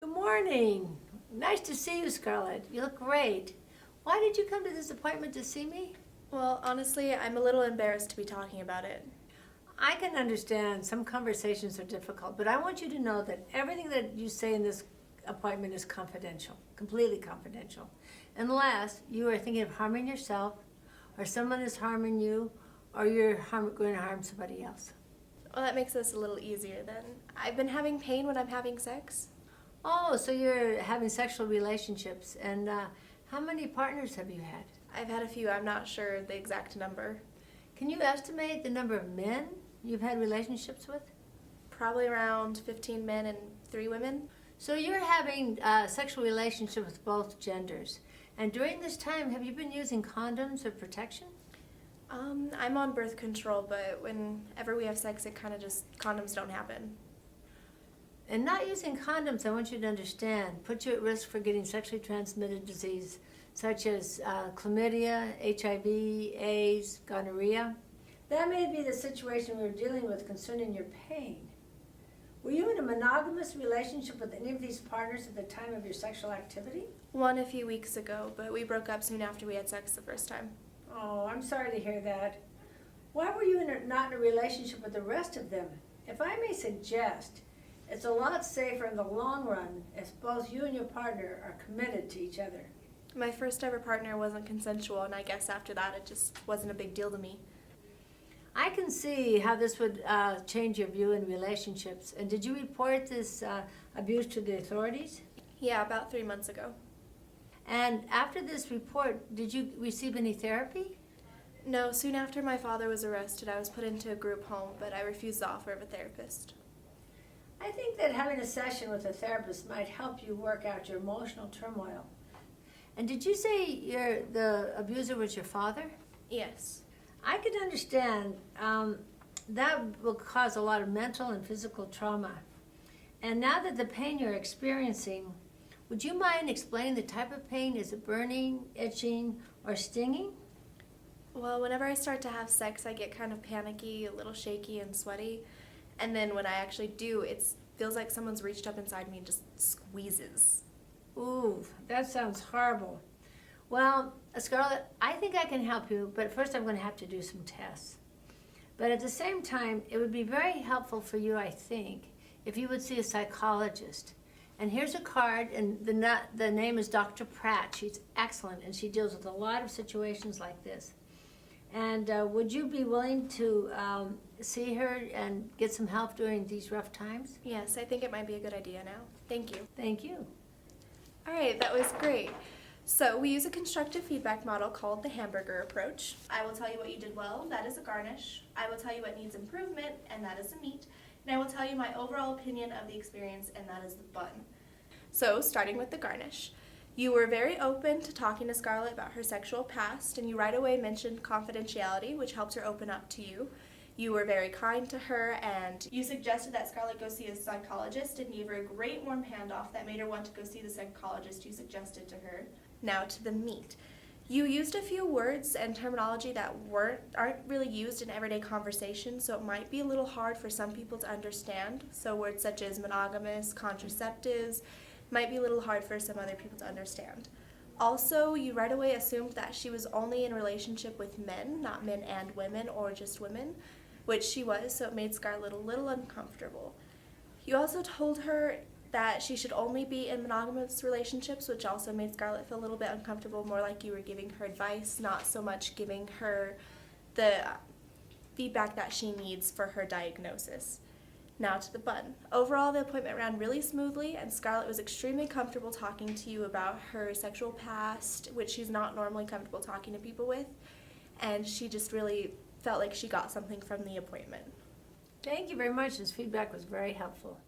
Good morning. Nice to see you, Scarlett. You look great. Why did you come to this appointment to see me? Well, honestly, I'm a little embarrassed to be talking about it. I can understand some conversations are difficult, but I want you to know that everything that you say in this appointment is confidential, completely confidential, unless you are thinking of harming yourself, or someone is harming you, or you're going to harm somebody else. Well, that makes this a little easier then. I've been having pain when I'm having sex. Oh, so you're having sexual relationships, and how many partners have you had? I've had a few, I'm not sure the exact number. Can you estimate the number of men you've had relationships with? Probably around 15 men and 3 women. So you're having sexual relationships with both genders. And during this time, have you been using condoms or protection? I'm on birth control, but whenever we have sex, it kind of just, condoms don't happen. And not using condoms, I want you to understand, puts you at risk for getting sexually transmitted disease such as chlamydia, HIV, AIDS, gonorrhea. That may be the situation we're dealing with concerning your pain. Were you in a monogamous relationship with any of these partners at the time of your sexual activity? One a few weeks ago, but we broke up soon after we had sex the first time. Oh, I'm sorry to hear that. Why were you not in a relationship with the rest of them? If I may suggest, it's a lot safer in the long run if both you and your partner are committed to each other. My first ever partner wasn't consensual, and I guess after that it just wasn't a big deal to me. I can see how this would change your view in relationships. And did you report this abuse to the authorities? Yeah, about 3 months ago. And after this report, did you receive any therapy? No, soon after my father was arrested, I was put into a group home, but I refused the offer of a therapist. I think that having a session with a therapist might help you work out your emotional turmoil. And did you say the abuser was your father? Yes. I could understand that will cause a lot of mental and physical trauma. And now that the pain you're experiencing, would you mind explaining the type of pain? Is it burning, itching, or stinging? Well, whenever I start to have sex, I get kind of panicky, a little shaky and sweaty. And then when I actually do, it feels like someone's reached up inside me and just squeezes. Ooh, that sounds horrible. Well, Scarlett, I think I can help you, but first I'm going to have to do some tests. But at the same time, it would be very helpful for you, I think, if you would see a psychologist. And here's a card, and the name is Dr. Pratt. She's excellent, and she deals with a lot of situations like this. And would you be willing to see her and get some help during these rough times? Yes, I think it might be a good idea now. Thank you. Thank you. All right, that was great. So we use a constructive feedback model called the hamburger approach. I will tell you what you did well, that is a garnish. I will tell you what needs improvement, and that is a meat. And I will tell you my overall opinion of the experience, and that is the bun. So starting with the garnish. You were very open to talking to Scarlett about her sexual past, and you right away mentioned confidentiality, which helped her open up to you. You were very kind to her, and you suggested that Scarlett go see a psychologist and gave her a great warm handoff that made her want to go see the psychologist you suggested to her. Now to the meat. You used a few words and terminology that aren't really used in everyday conversation, so it might be a little hard for some people to understand. So words such as monogamous, contraceptives, might be a little hard for some other people to understand. Also, you right away assumed that she was only in a relationship with men, not men and women or just women, which she was, so it made Scarlett a little uncomfortable. You also told her that she should only be in monogamous relationships, which also made Scarlett feel a little bit uncomfortable, more like you were giving her advice, not so much giving her the feedback that she needs for her diagnosis. Now to the bun. Overall, the appointment ran really smoothly, and Scarlett was extremely comfortable talking to you about her sexual past, which she's not normally comfortable talking to people with, and she just really felt like she got something from the appointment. Thank you very much. This feedback was very helpful.